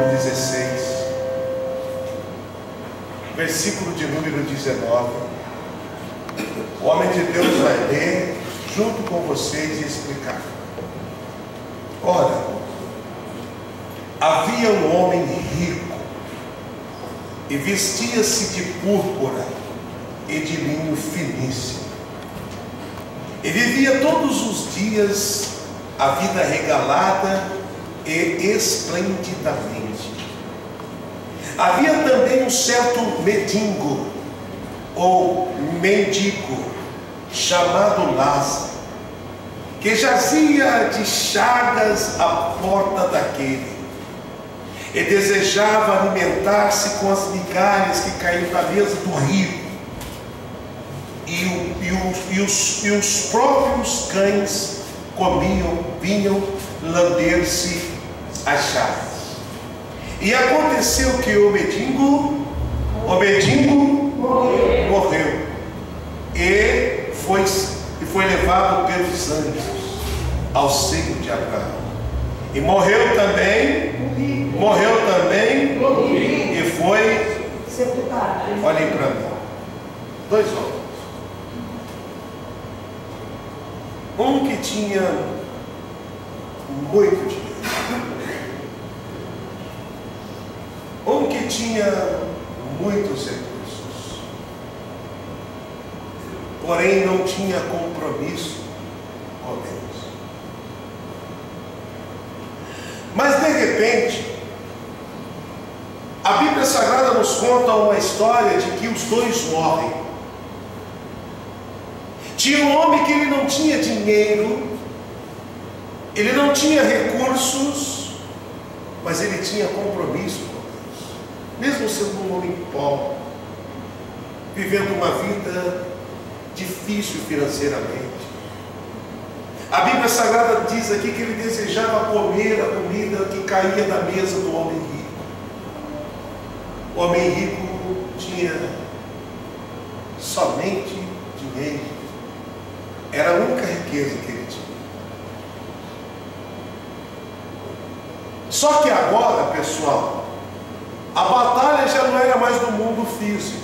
16, versículo de número 19. O homem de Deus vai ler junto com vocês e explicar. Ora, havia um homem rico e vestia-se de púrpura e de linho finíssimo. E vivia todos os dias a vida regalada e esplendidamente. Havia também um certo mendigo, ou mendigo, chamado Lázaro, que jazia de chagas à porta daquele, e desejava alimentar-se com as migalhas que caíam da mesa do rico, e os próprios cães comiam, vinham lamber-se as chagas. E aconteceu que o mendigo morreu e foi levado pelos anjos ao seio de Abraão. E morreu também e foi sepultado. Olhem para mim, dois homens, um que tinha muito dinheiro, um que tinha muitos recursos, porém não tinha compromisso com Deus. Mas de repente, a Bíblia Sagrada nos conta uma história de que os dois morrem. Tinha um homem que ele não tinha dinheiro, ele não tinha recursos, mas ele tinha compromisso com Deus, mesmo sendo um homem pobre, vivendo uma vida difícil financeiramente. A Bíblia Sagrada diz aqui que ele desejava comer a comida que caía da mesa do homem rico. O homem rico tinha somente dinheiro, era a única riqueza que ele tinha. Só que agora, pessoal, a batalha já não era mais do mundo físico,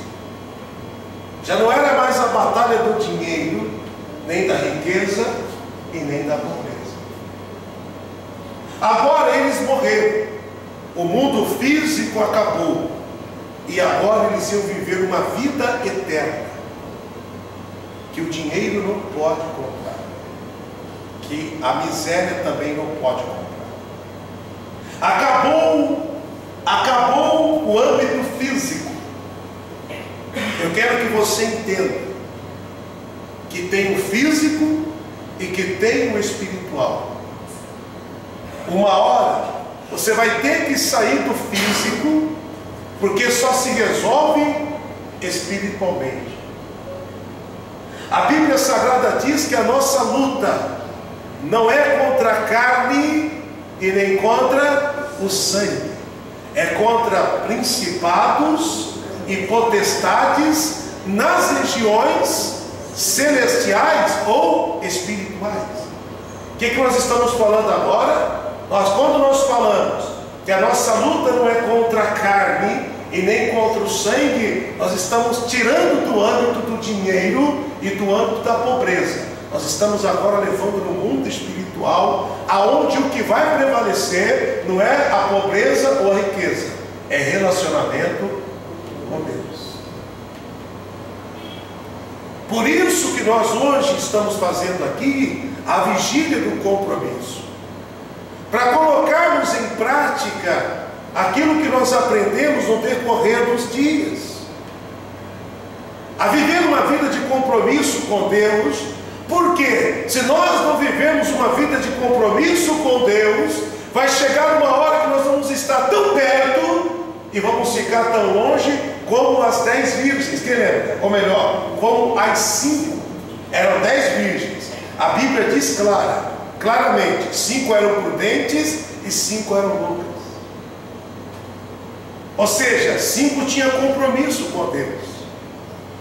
já não era mais a batalha do dinheiro, nem da riqueza e nem da pobreza. Agora eles morreram, o mundo físico acabou, e agora eles iam viver uma vida eterna, que o dinheiro não pode comprar, que a miséria também não pode comprar. Acabou o âmbito físico. Eu quero que você entenda que tem o físico e que tem o espiritual. Uma hora você vai ter que sair do físico, porque só se resolve espiritualmente. A Bíblia Sagrada diz que a nossa luta não é contra a carne e nem contra o sangue, é contra principados e potestades nas regiões celestiais ou espirituais. O que nós estamos falando agora? Quando nós falamos que a nossa luta não é contra a carne e nem contra o sangue, nós estamos tirando do âmbito do dinheiro e do âmbito da pobreza. Nós estamos agora levando no mundo espiritual, aonde o que vai prevalecer não é a pobreza ou a riqueza, é relacionamento com Deus. Por isso que nós hoje estamos fazendo aqui a vigília do compromisso, para colocarmos em prática aquilo que nós aprendemos no decorrer dos dias, a viver uma vida de compromisso com Deus. Porque se nós não vivemos uma vida de compromisso com Deus, vai chegar uma hora que nós vamos estar tão perto e vamos ficar tão longe como as 10 virgens, que lembra? Ou melhor, como as 5, eram 10 virgens. A Bíblia diz claramente, 5 eram prudentes e 5 eram loucas. Ou seja, 5 tinham compromisso com Deus.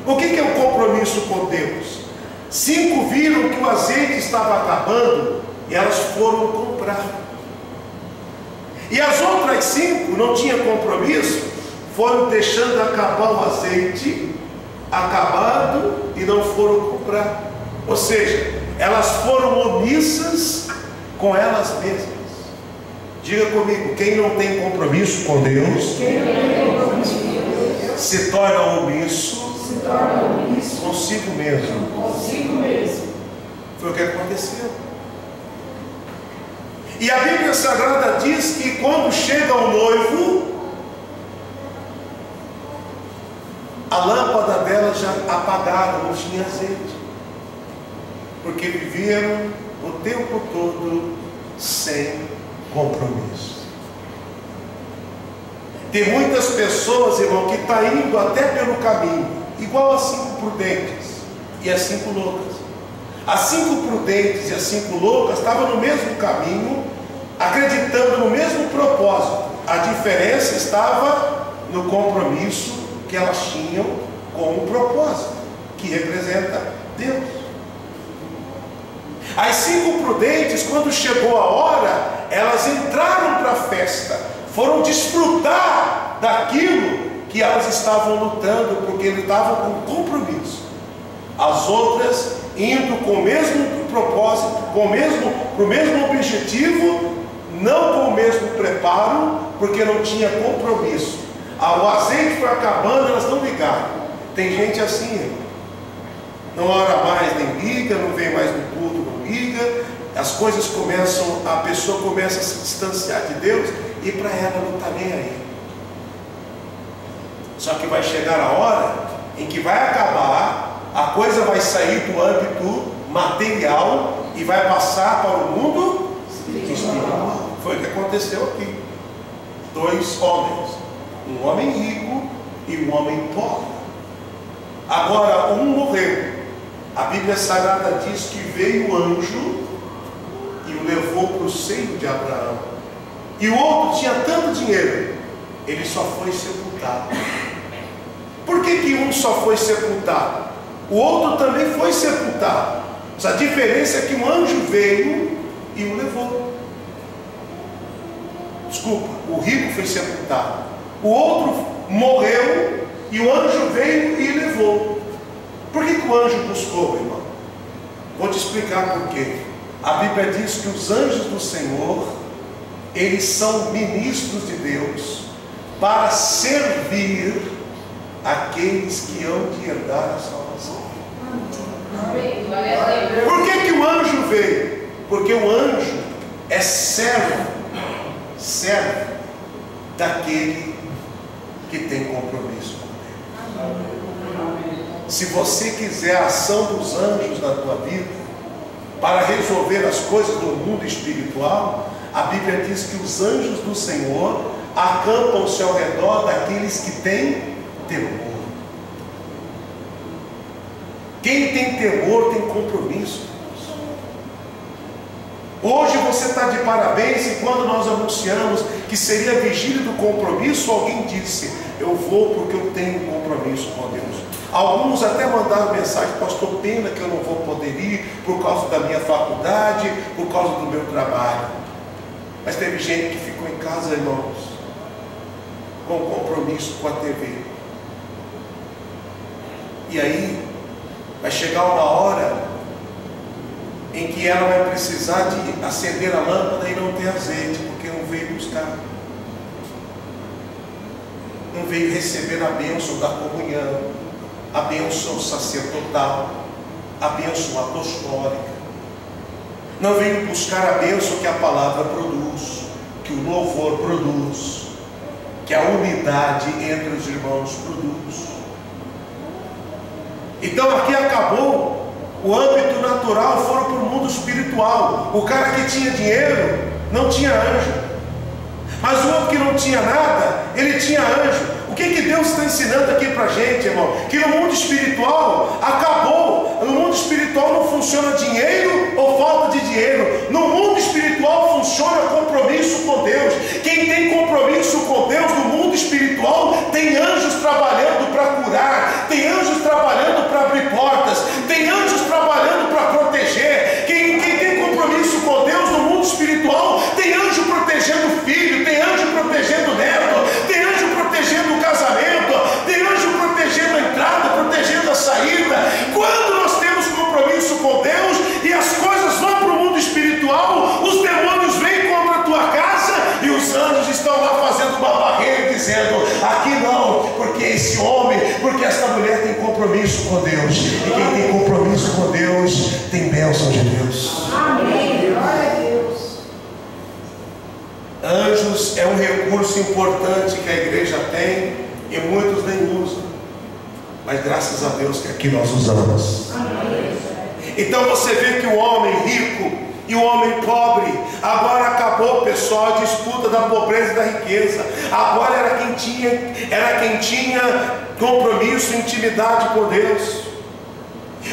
O que é o compromisso com Deus? 5 viram que o azeite estava acabando e elas foram comprar. E as outras 5 não tinham compromisso, foram deixando acabar o azeite, acabado, e não foram comprar. Ou seja, elas foram omissas com elas mesmas. Diga comigo, quem não tem compromisso com Deus, se torna omisso consigo mesmo. Foi o que aconteceu. E a Bíblia Sagrada diz que quando chega o noivo, a lâmpada dela já apagaram, não tinha azeite, porque viveram o tempo todo sem compromisso. Tem muitas pessoas, irmão, que estão indo até pelo caminho, igual as 5 prudentes e as 5 loucas. As 5 prudentes e as 5 loucas estavam no mesmo caminho, acreditando no mesmo propósito. A diferença estava no compromisso que elas tinham com o propósito, que representa Deus. As 5 prudentes, quando chegou a hora, elas entraram para a festa, foram desfrutar daquilo que elas estavam lutando, porque eles estavam com compromisso. As outras indo com o mesmo propósito, para o mesmo objetivo, não com o mesmo preparo, porque não tinha compromisso. O azeite foi acabando, elas não ligaram. Tem gente assim, irmão. Não ora mais, nem liga, não vem mais no culto, não liga. As coisas começam, a pessoa começa a se distanciar de Deus, e para ela não está nem aí. Só que vai chegar a hora em que vai acabar, a coisa vai sair do âmbito material e vai passar para o mundo espiritual. Foi o que aconteceu aqui. 2 homens, um homem rico e um homem pobre. Agora, um morreu. A Bíblia Sagrada diz que veio o anjo e o levou para o seio de Abraão. E o outro tinha tanto dinheiro, ele só foi sepultado. Por que um só foi sepultado? O outro também foi sepultado. Mas a diferença é que um anjo veio e o levou. Desculpa, o rico foi sepultado. O outro morreu e o anjo veio e levou. Por que o anjo buscou, irmão? Vou te explicar por quê. A Bíblia diz que os anjos do Senhor, eles são ministros de Deus para servir aqueles que hão de herdar a salvação. Por que o anjo veio? Porque o anjo é servo daquele que tem compromisso com Deus. Se você quiser a ação dos anjos na tua vida para resolver as coisas do mundo espiritual, a Bíblia diz que os anjos do Senhor acampam-se ao redor daqueles que têm temor. Quem tem temor tem compromisso. Hoje você está de parabéns, e quando nós anunciamos que seria a vigília do compromisso, alguém disse: eu vou porque eu tenho compromisso com Deus. Alguns até mandaram mensagem: pastor, pena que eu não vou poder ir por causa da minha faculdade, por causa do meu trabalho. Mas teve gente que ficou em casa, irmãos, com compromisso com a TV. E aí vai chegar uma hora em que ela vai precisar de acender a lâmpada e não ter azeite, porque não veio buscar, não veio receber a bênção da comunhão, a bênção sacerdotal, a bênção apostólica, não veio buscar a bênção que a palavra produz, que o louvor produz, que a unidade entre os irmãos produz. Então aqui acabou o âmbito natural, foram para o mundo espiritual. O cara que tinha dinheiro não tinha anjo, mas o outro que não tinha nada, ele tinha anjo. O que Deus está ensinando aqui para a gente, irmão? Que no mundo espiritual acabou. No mundo espiritual não funciona dinheiro ou falta de dinheiro. No mundo espiritual funciona compromisso com Deus. Quem tem compromisso com Deus no mundo espiritual tem anjos trabalhando para curar, tem anjos trabalhando para abrir portas, tem anjos trabalhando para proteger. Quem tem compromisso com Deus no mundo espiritual tem anjo protegendo o filho, tem anjo dizendo: aqui não, porque esse homem, porque esta mulher tem compromisso com Deus. E quem tem compromisso com Deus tem bênção de Deus. Amém. Glória a Deus. Anjos é um recurso importante que a igreja tem e muitos nem usam, mas graças a Deus que aqui nós usamos. Amém. Então você vê que o homem rico e o homem pobre, agora acabou, pessoal, a disputa da pobreza e da riqueza. Agora era quem tinha compromisso, intimidade com Deus.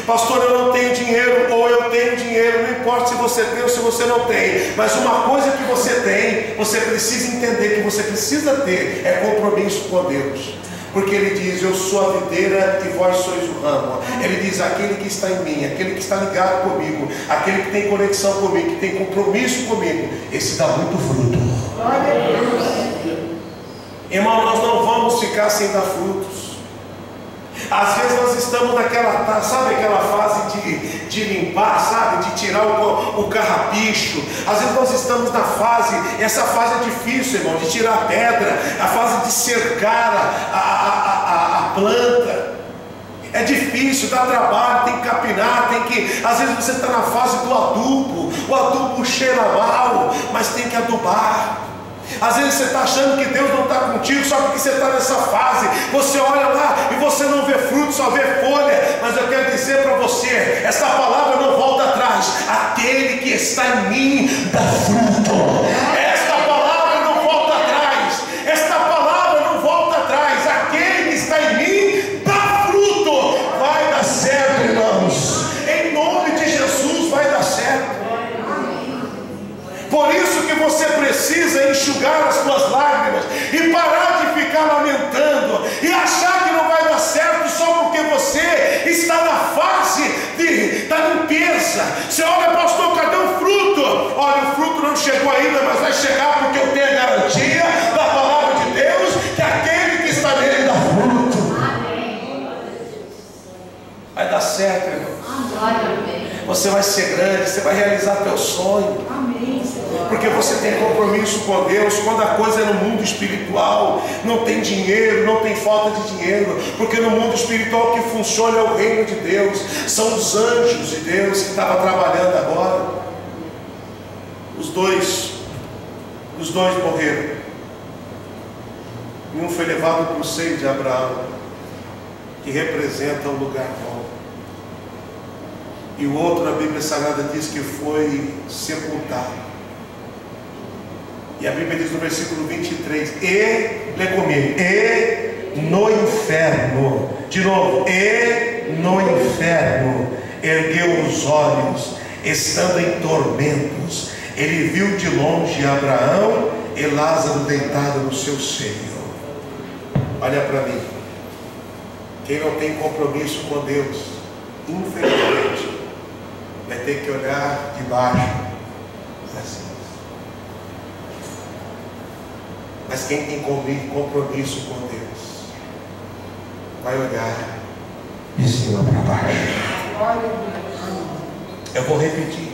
Pastor, eu não tenho dinheiro, ou eu tenho dinheiro, não importa se você tem ou se você não tem, mas uma coisa que você tem, você precisa entender que você precisa ter, é compromisso com Deus. Porque ele diz: eu sou a videira e vós sois o ramo. Ele diz: aquele que está em mim, aquele que está ligado comigo, aquele que tem conexão comigo, que tem compromisso comigo, esse dá muito fruto. Glória a Deus. Irmão, nós não vamos ficar sem dar frutos. Às vezes nós estamos naquela, sabe aquela fase de limpar, sabe, de tirar o carrapicho. Às vezes nós estamos na fase, essa fase é difícil, irmão, de tirar a pedra, a fase de cercar a planta. É difícil, dá trabalho, tem que capinar, às vezes você está na fase do adubo, o adubo cheira mal, mas tem que adubar. Às vezes você está achando que Deus não está contigo só porque você está nessa fase. Você olha lá e você não vê fruto, só vê folha. Mas eu quero dizer para você, essa palavra não volta atrás. Aquele que está em mim dá fruto. Esta palavra não volta atrás. Esta palavra não volta atrás. Aquele que está em mim dá fruto. Vai dar certo, irmãos. Em nome de Jesus vai dar certo. Por isso que você precisa enxugar as suas lágrimas e parar de ficar lamentando e achar que não vai dar certo só porque você está na fase da limpeza. Você olha: pastor, cadê o fruto? Olha, o fruto não chegou ainda, mas vai chegar, porque eu tenho a garantia da palavra de Deus que aquele que está nele dá fruto. Vai dar certo, irmão. Você vai ser grande, você vai realizar teu sonho. Amém. Porque você tem compromisso com Deus. Quando a coisa é no mundo espiritual, não tem dinheiro, não tem falta de dinheiro, porque no mundo espiritual o que funciona é o reino de Deus, são os anjos de Deus que estavam trabalhando agora. Os dois morreram, e um foi levado para o seio de Abraão, que representa o lugar bom, e o outro, a Bíblia Sagrada diz que foi sepultado. E a Bíblia diz no versículo 23, lê comigo, e no inferno, de novo, e no inferno, ergueu os olhos, estando em tormentos, ele viu de longe Abraão e Lázaro deitado no seu seio. Olha para mim, quem não tem compromisso com Deus, infelizmente, vai ter que olhar de baixo assim. Mas quem tem compromisso com Deus vai olhar de cima para baixo. Eu vou repetir: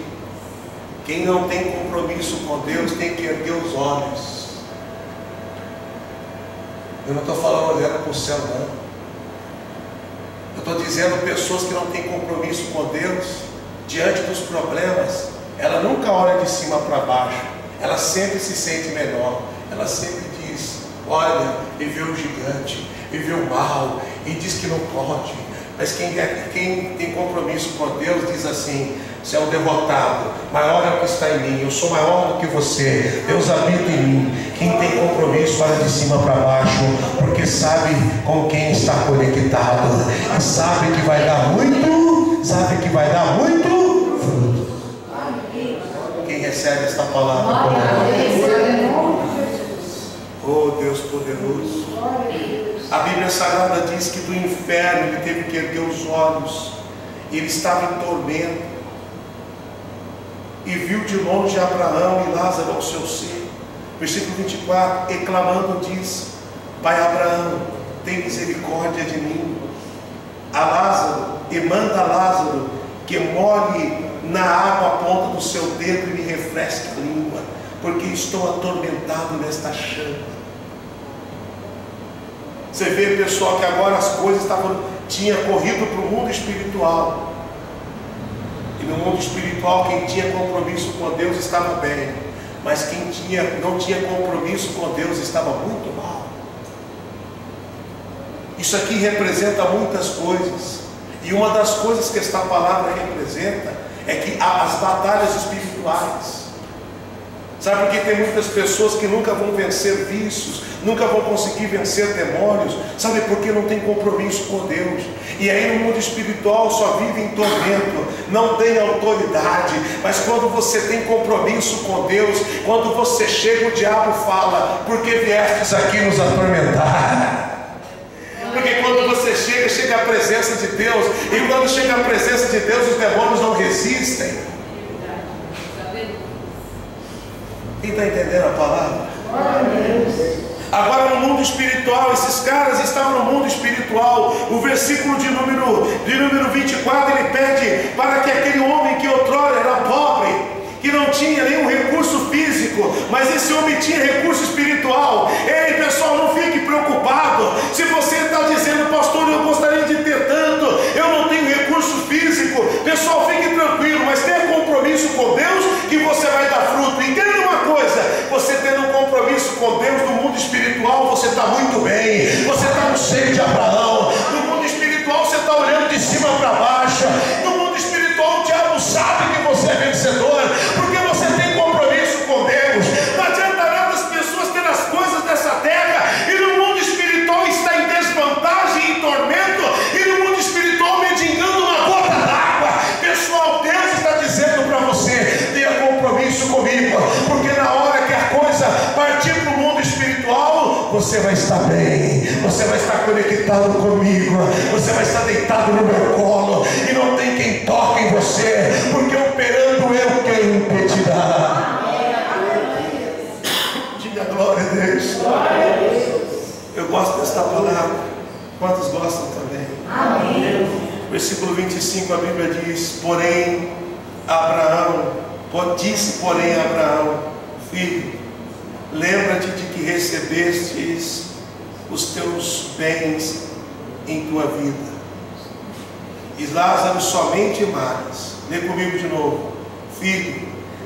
quem não tem compromisso com Deus tem que erguer os olhos. Eu não estou falando olhando para o céu, não. Eu estou dizendo pessoas que não têm compromisso com Deus, diante dos problemas, ela nunca olha de cima para baixo, ela sempre se sente menor. Ela sempre diz: olha, viveu o gigante, viveu o mal, e diz que não pode. Mas quem tem compromisso com Deus diz assim: você é um derrotado, maior é o que está em mim, eu sou maior do que você, Deus habita em mim. Quem tem compromisso olha de cima para baixo, porque sabe com quem está conectado, e sabe que vai dar muito, fruto. Quem recebe esta palavra? Oh Deus poderoso. A Bíblia Sagrada diz que do inferno ele teve que erguer os olhos, ele estava em tormento, e viu de longe Abraão e Lázaro ao seu seio. Versículo 24, e clamando diz: Pai Abraão, tem misericórdia de mim, a Lázaro, e manda a Lázaro que molhe na água a ponta do seu dedo e me refresque a língua, porque estou atormentado nesta chama. Você vê, pessoal, que agora as coisas tinha corrido para o mundo espiritual. E no mundo espiritual, quem tinha compromisso com Deus estava bem. Mas quem não tinha compromisso com Deus estava muito mal. Isso aqui representa muitas coisas. E uma das coisas que esta palavra representa é que há as batalhas espirituais. Sabe por que tem muitas pessoas que nunca vão vencer vícios, nunca vão conseguir vencer demônios? Sabe por que não tem compromisso com Deus? E aí no mundo espiritual só vive em tormento, não tem autoridade. Mas quando você tem compromisso com Deus, quando você chega, o diabo fala: por que viestes aqui nos atormentar? Porque quando você chega a presença de Deus. E quando chega a presença de Deus, os demônios não resistem. Quem está entendendo a palavra? Agora no mundo espiritual, esses caras estavam no mundo espiritual. O versículo de número 24, ele pede para que aquele homem que outrora era pobre, que não tinha nenhum recurso físico, mas esse homem tinha recurso espiritual. Ei, pessoal, não fique preocupado. Se você está dizendo: pastor, eu gostaria de ter tanto, eu não tenho recurso físico, pessoal, fique tranquilo, mas tenha compromisso com Deus que você vai dar fruto. Entenda uma coisa: você tendo um compromisso com Deus no mundo espiritual, você está muito bem. Você está no seio de Abraão. No mundo espiritual você está olhando de cima para baixo. No mundo espiritual o diabo sabe que você é vencedor, porque você tem compromisso com Deus. Não adianta nada as pessoas terem as coisas dessa terra e no mundo espiritual está em desvantagem, em tormento, e no mundo espiritual mendigando uma gota d'água. Pessoal, Deus está dizendo para você: tenha compromisso comigo, porque na hora que a coisa partir para o mundo espiritual, você vai estar bem, você vai estar conectado comigo, você vai estar deitado no meu colo e não tem quem toque em você, porque operando eu, quem impedirá? Diga glória a Deus. Eu gosto desta palavra. Quantos gostam também? Amém. Versículo 25, a Bíblia diz: porém Abraão, filho, lembra-te de que recebestes os teus bens em tua vida, e Lázaro somente males. Lê comigo de novo: filho,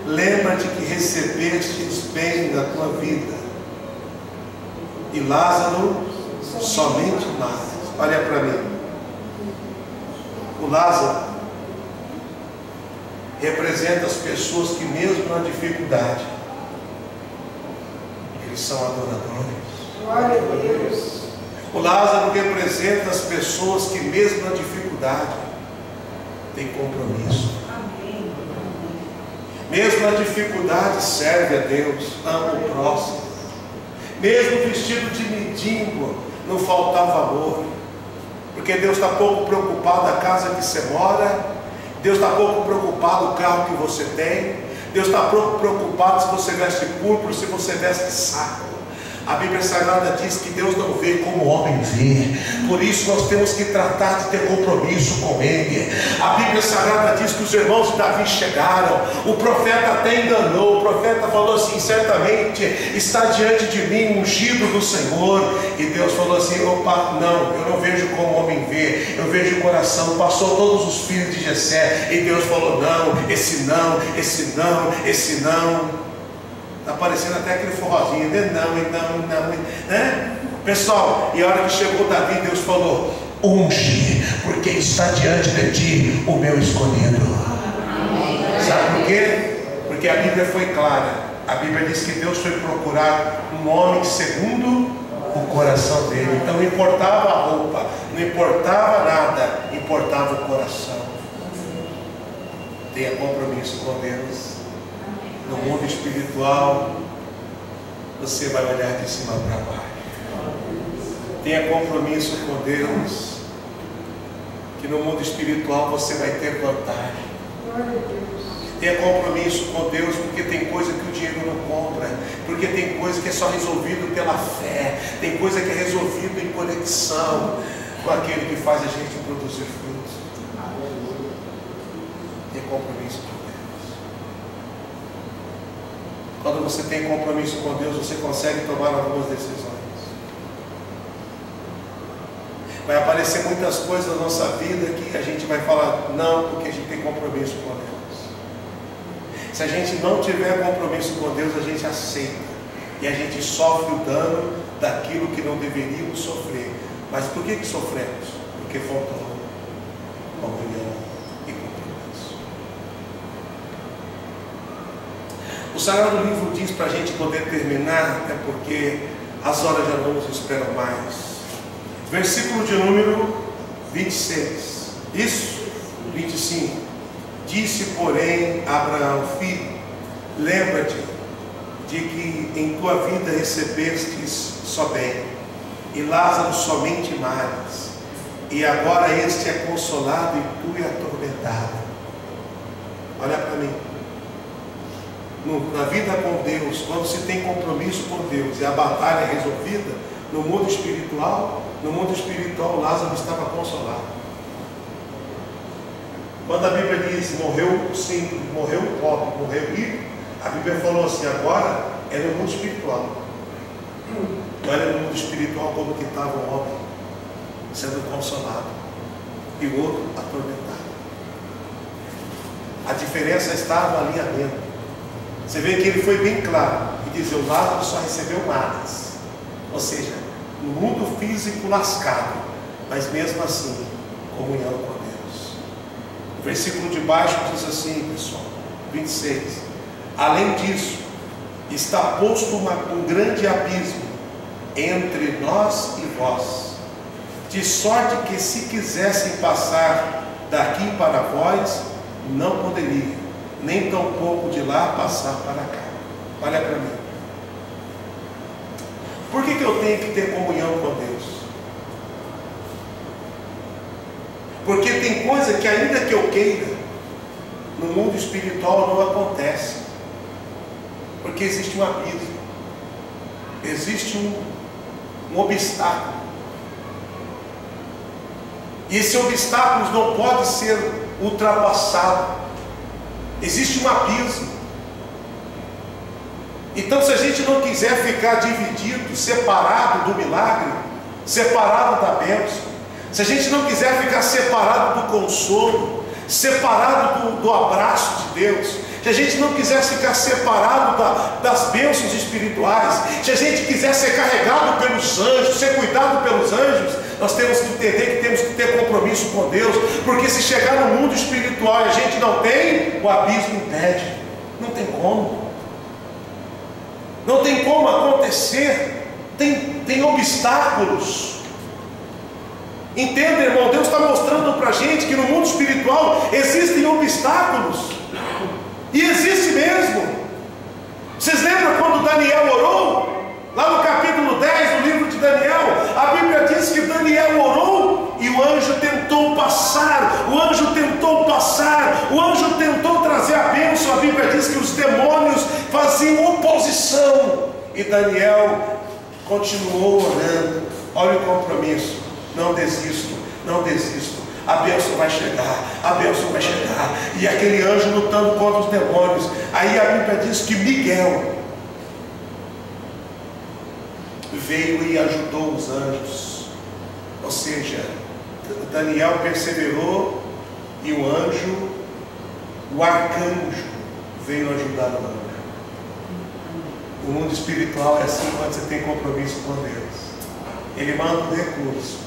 lembra-te que recebestes bens na tua vida, e Lázaro somente males. Olha para mim. O Lázaro representa as pessoas que mesmo na dificuldade, eles são adoradores. Glória a Deus. O Lázaro representa as pessoas que mesmo na dificuldade têm compromisso. Amém. Mesmo na dificuldade serve a Deus, ama o próximo. Mesmo vestido de mendigo, não faltava amor. Porque Deus está pouco preocupado da casa que você mora, Deus está pouco preocupado do carro que você tem, Deus está pouco preocupado se você veste púrpura, se você veste saco. A Bíblia Sagrada diz que Deus não vê como o homem vê. Por isso nós temos que tratar de ter compromisso com Ele. A Bíblia Sagrada diz que os irmãos de Davi chegaram. O profeta até enganou. O profeta falou assim: certamente está diante de mim um ungido do Senhor. E Deus falou assim: opa, não, eu não vejo como o homem vê, eu vejo o coração. Passou todos os filhos de Jessé. E Deus falou: não, esse não, esse não, esse não. Está parecendo até aquele forrozinho, né? Pessoal, e a hora que chegou Davi, Deus falou: unge, porque está diante de ti o meu escolhido. Sabe por quê? Porque a Bíblia foi clara. A Bíblia diz que Deus foi procurar um homem segundo o coração dele. Então não importava a roupa, não importava nada, importava o coração. Tenha compromisso com Deus. No mundo espiritual, você vai olhar de cima para baixo. Tenha compromisso com Deus, que no mundo espiritual você vai ter vantagem. Tenha compromisso com Deus, porque tem coisa que o dinheiro não compra, porque tem coisa que é só resolvido pela fé, tem coisa que é resolvido em conexão com aquele que faz a gente produzir frutos. Tenha compromisso com Deus. Quando você tem compromisso com Deus, você consegue tomar algumas decisões. Vai aparecer muitas coisas na nossa vida que a gente vai falar não, porque a gente tem compromisso com Deus. Se a gente não tiver compromisso com Deus, a gente aceita. E a gente sofre o dano daquilo que não deveríamos sofrer. Mas por que sofremos? Porque faltou comunhão e compromisso. O Sagrado Livro diz para a gente poder terminar, até porque as horas já não nos esperam mais. Versículo de número 26. Isso? 25. Disse, porém, Abraão, filho, lembra-te de que em tua vida recebestes só bem, e Lázaro somente males, e agora este é consolado e tu é atormentado. Olha para mim. Na vida com Deus, quando se tem compromisso com Deus e a batalha é resolvida, no mundo espiritual, Lázaro estava consolado. Quando a Bíblia diz morreu o simples, morreu o pobre, morreu o rico, a Bíblia falou assim, agora é no mundo espiritual. Não era no mundo espiritual como que estava o homem sendo consolado e o outro atormentado. A diferença estava no alinhamento. Você vê que ele foi bem claro e diz, o Lázaro só recebeu males, ou seja, no mundo físico lascado, mas mesmo assim comunhão com Deus. O versículo de baixo diz assim, pessoal, 26. Além disso, está posto um grande abismo entre nós e vós, de sorte que se quisessem passar daqui para vós, não poderiam, nem tampouco de lá passar para cá. Olha para mim. Por que eu tenho que ter comunhão com Deus? Porque tem coisa que ainda que eu queira, no mundo espiritual não acontece. Porque existe um abismo, existe um obstáculo. E esse obstáculo não pode ser ultrapassado. Existe um abismo. Então, se a gente não quiser ficar dividido, separado do milagre, separado da bênção, se a gente não quiser ficar separado do consolo, separado do abraço de Deus, se a gente não quiser ficar separado das bênçãos espirituais, se a gente quiser ser carregado pelos anjos, ser cuidado pelos anjos, nós temos que entender que temos que ter compromisso com Deus, porque se chegar no mundo espiritual e a gente não tem, o abismo impede. Não tem como. Não tem como acontecer. Tem obstáculos. Entenda, irmão, Deus está mostrando para a gente que no mundo espiritual existem obstáculos. E existe mesmo. Vocês lembram quando Daniel orou? Lá no capítulo 10 do livro de Daniel, a Bíblia diz que Daniel orou e o anjo tentou passar, o anjo tentou trazer a bênção. A Bíblia diz que os demônios faziam oposição e Daniel continuou orando. Olha o compromisso, não desisto, a bênção vai chegar, e aquele anjo lutando contra os demônios. Aí a Bíblia diz que Miguel veio e ajudou os anjos. Ou seja, Daniel perseverou e o arcanjo veio ajudar o anjo. O mundo espiritual é assim quando você tem compromisso com Deus. Ele manda um recurso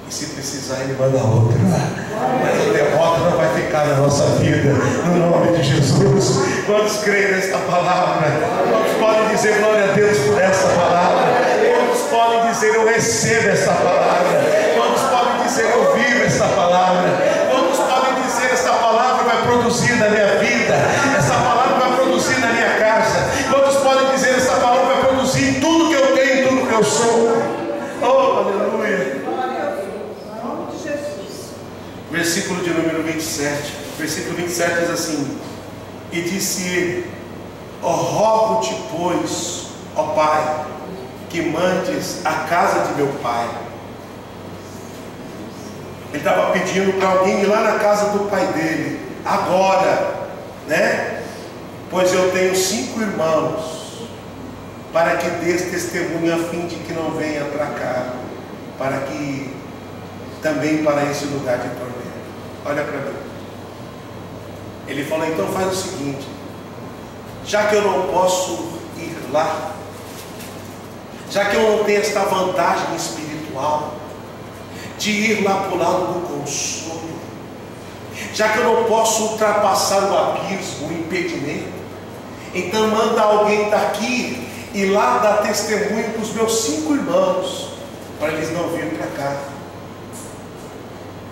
e se precisar ele manda outro. Mas a derrota não vai ficar na nossa vida, no nome de Jesus. Quantos creem nesta palavra? Quantos podem dizer glória a Deus por essa palavra? Quantos podem dizer eu recebo esta palavra? Quantos podem dizer eu vivo esta palavra? Quantos podem dizer esta palavra vai produzir na minha vida? Essa palavra vai produzir na minha casa? Quantos podem dizer esta palavra vai produzir em tudo que eu tenho, tudo que eu sou? Oh, aleluia! Versículo de número 27. Versículo 27 diz assim: e disse ele: ó, rogo-te, pois, ó Pai, que mandes a casa de meu pai. Ele estava pedindo para alguém ir lá na casa do pai dele, agora, né? Pois eu tenho 5 irmãos, para que dês testemunho a fim de que não venha para cá, para que também para esse lugar de tormento. Olha para mim. Ele falou, então faz o seguinte, já que eu não posso ir lá, já que eu não tenho esta vantagem espiritual de ir lá para o lado do consolo, já que eu não posso ultrapassar o abismo, o impedimento, então manda alguém daqui e lá dar testemunho para os meus 5 irmãos, para eles não virem para cá.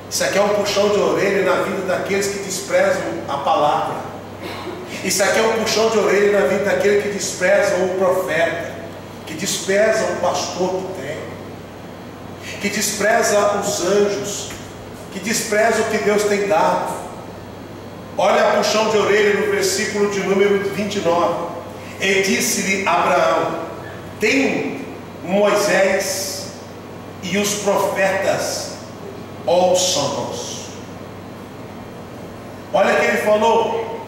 Isso aqui é um puxão de orelha na vida daqueles que desprezam a palavra. Isso aqui é um puxão de orelha na vida daqueles que desprezam o profeta, que desprezam o pastor que tem, que despreza os anjos, que despreza o que Deus tem dado. Olha a puxão de orelha no versículo de número 29. E disse-lhe Abraão: tem Moisés e os profetas, ouçam-nos. Olha que ele falou: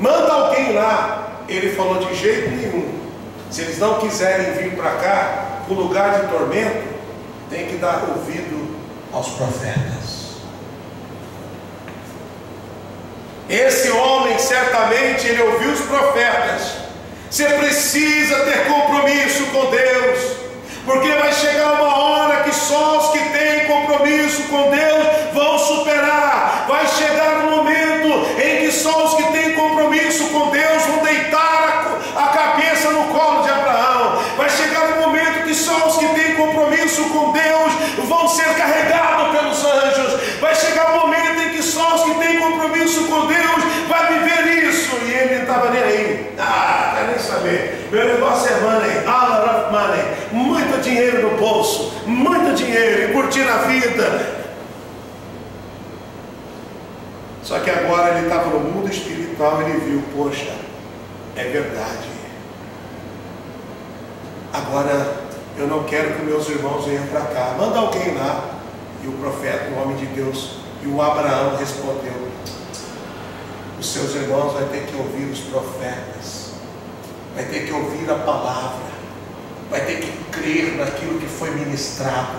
manda alguém lá. Ele falou: de jeito nenhum. Se eles não quiserem vir para cá, para o lugar de tormento, tem que dar ouvido aos profetas. Esse homem certamente ele ouviu os profetas. Você precisa ter compromisso com Deus, porque vai chegar uma hora que só os que têm compromisso com Deus vão superar. Vai chegar um momento em que só os que têm compromisso com Deus vão deitar a cabeça no colo de Abraão. Vai chegar um momento que só os que têm compromisso com Deus vão ser carregados pelos anjos. Vai chegar um momento em que só os que têm compromisso com Deus vai viver isso. E ele não estava nem aí. Quer nem saber. Meu negócio é money, all of money, muito dinheiro no bolso, muito dinheiro, e curtir a vida. Só que agora ele estava no mundo espiritual, ele viu, poxa, é verdade. Agora eu não quero que meus irmãos venham para cá. Manda alguém lá. E o profeta, o homem de Deus, e o Abraão respondeu: os seus irmãos vão ter que ouvir os profetas, vai ter que ouvir a palavra, vai ter que crer naquilo que foi ministrado,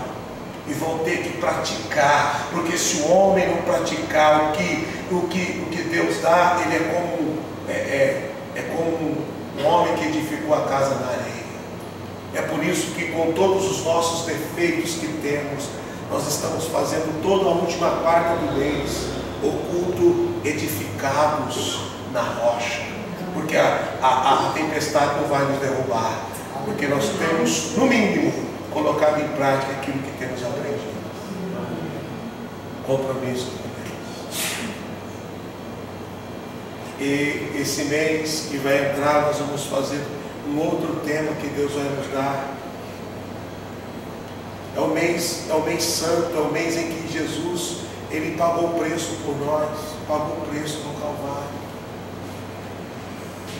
e vão ter que praticar, porque se o homem não praticar o que Deus dá, ele é como um homem que edificou a casa na areia. É por isso que, com todos os nossos defeitos que temos, nós estamos fazendo toda a última quarta do mês o culto edificados na rocha, porque a tempestade não vai nos derrubar, porque nós temos, no mínimo, colocado em prática aquilo que temos aprendido. Compromisso com Deus. E esse mês que vai entrar, nós vamos fazer um outro tema que Deus vai nos dar. É o mês santo, é o mês em que Jesus, ele pagou o preço por nós, pagou o preço no Calvário.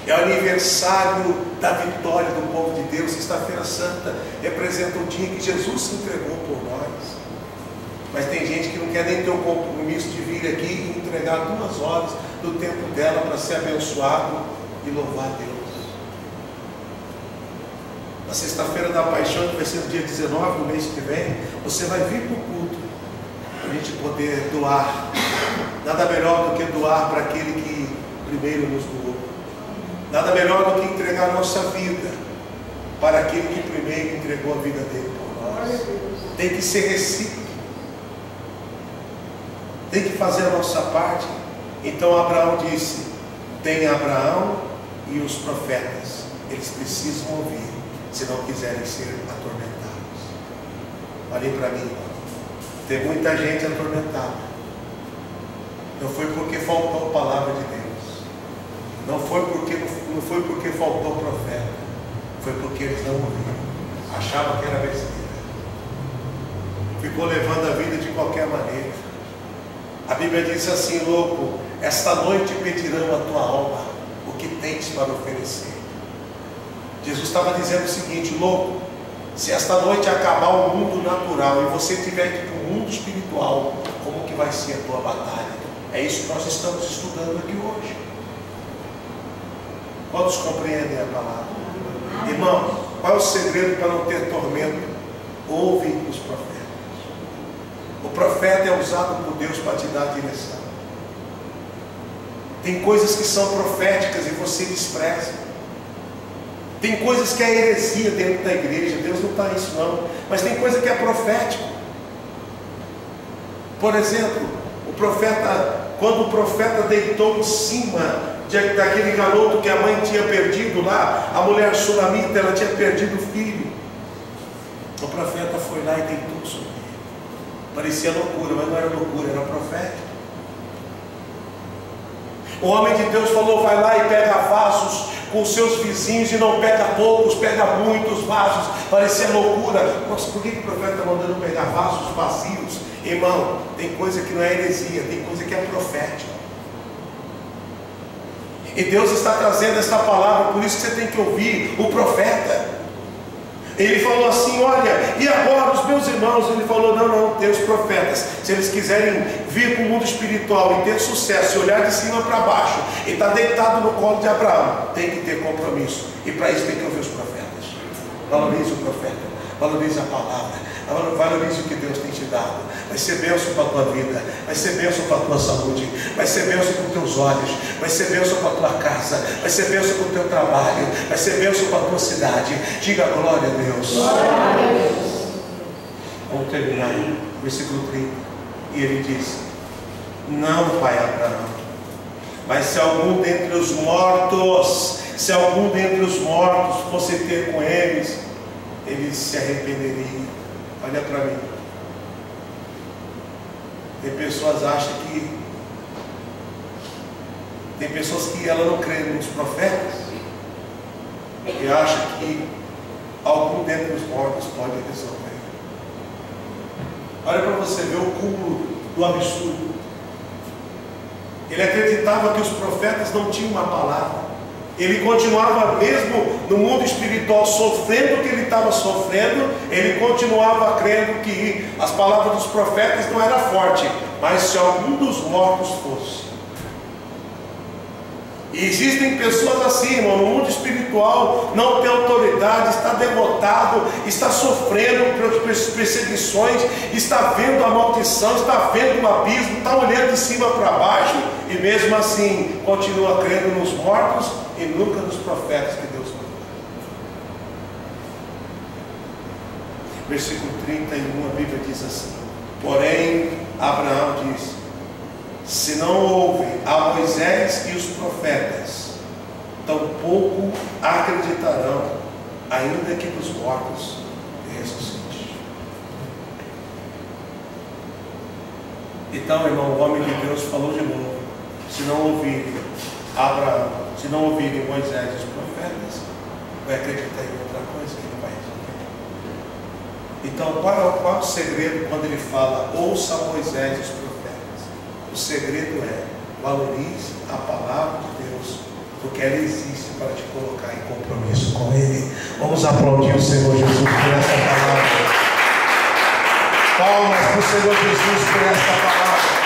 É o aniversário da vitória do povo de Deus. Sexta-feira Santa representa o dia que Jesus se entregou por nós. Mas tem gente que não quer nem ter o compromisso de vir aqui e entregar 2 horas do tempo dela para ser abençoado e louvar a Deus. Na sexta-feira da Paixão, que vai ser no dia 19 do mês que vem, você vai vir para o culto, para a gente poder doar. Nada melhor do que doar para aquele que primeiro nos doou. Nada melhor do que entregar a nossa vida para aquele que primeiro entregou a vida dele por nós. Tem que ser recíproco. Tem que fazer a nossa parte. Então Abraão disse: tem Abraão e os profetas. Eles precisam ouvir, se não quiserem ser atormentados. Olhem para mim, tem muita gente atormentada. Não foi porque faltou a palavra de Deus. Não foi porque faltou o profeta. Foi porque eles não ouviram. Achavam que era besteira. Ficou levando a vida de qualquer maneira. A Bíblia diz assim: louco, esta noite pedirão a tua alma o que tens para oferecer. Jesus estava dizendo o seguinte: louco, se esta noite acabar o mundo natural e você tiver que ir para o mundo espiritual, como que vai ser a tua batalha? É isso que nós estamos estudando aqui hoje. Quantos compreendem a palavra? Irmão, qual é o segredo para não ter tormento? Ouve os profetas. O profeta é usado por Deus para te dar direção. Tem coisas que são proféticas e você despreza. Tem coisas que é heresia dentro da igreja. Deus não está nisso não. Mas tem coisa que é profético. Por exemplo, quando o profeta deitou em cima daquele garoto que a mãe tinha perdido lá, a mulher sunamita, ela tinha perdido o filho. O profeta foi lá e deitou sobre ele. Parecia loucura, mas não era loucura, era profético. O homem de Deus falou: vai lá e pega vasos com seus vizinhos, e não pega poucos, pega muitos vasos. Parecia loucura. Nossa, por que o profeta está mandando pegar vasos vazios? Irmão, tem coisa que não é heresia, tem coisa que é profética. E Deus está trazendo esta palavra, por isso que você tem que ouvir o profeta. Ele falou assim: olha, e agora os meus irmãos? Ele falou: não, tem os profetas. Se eles quiserem vir para o mundo espiritual e ter sucesso, e olhar de cima para baixo, e estar deitado no colo de Abraão, tem que ter compromisso. E para isso tem que ouvir os profetas. Valorize o profeta, valorize a palavra, valorize o que Deus tem te dado. Vai ser bênção para a tua vida, vai ser bênção para a tua saúde, vai ser bênção para os teus olhos, vai ser bênção para a tua casa, vai ser bênção para o teu trabalho, vai ser bênção para a tua cidade. Diga glória a Deus. Glória a Deus. Vamos terminar, versículo 30. E ele diz: não, pai Abraão, mas se algum dentre os mortos fosse ter com eles se arrependeriam. Olha para mim. Tem pessoas que ela não crê nos profetas e acha que algum dentre os mortos pode resolver. Olha para você ver o cúmulo do absurdo. Ele acreditava que os profetas não tinham uma palavra. Ele continuava, mesmo no mundo espiritual, sofrendo o que ele estava sofrendo, ele continuava crendo que as palavras dos profetas não eram fortes, mas se algum dos mortos fosse. E existem pessoas assim, irmão, no mundo espiritual, não tem autoridade, está derrotado, está sofrendo perseguições, está vendo a maldição, está vendo o abismo, está olhando de cima para baixo, e mesmo assim continua crendo nos mortos e nunca nos profetas que Deus mandou. Versículo 31, a Bíblia diz assim: porém Abraão disse: se não houve a Moisés e os profetas, tampouco acreditarão, ainda que dos mortos ressuscite. Então, irmão, o homem de Deus falou de novo: se não ouvirem Abraão, se não ouvirem Moisés e os profetas, vai acreditar em outra coisa que não vai resolver. Então, qual é o segredo quando ele fala ouça Moisés e os profetas? O segredo é: valorize a palavra de Deus, porque ela existe para te colocar em compromisso com Ele. Vamos aplaudir o Senhor Jesus por essa palavra. Palmas para o Senhor Jesus por essa palavra.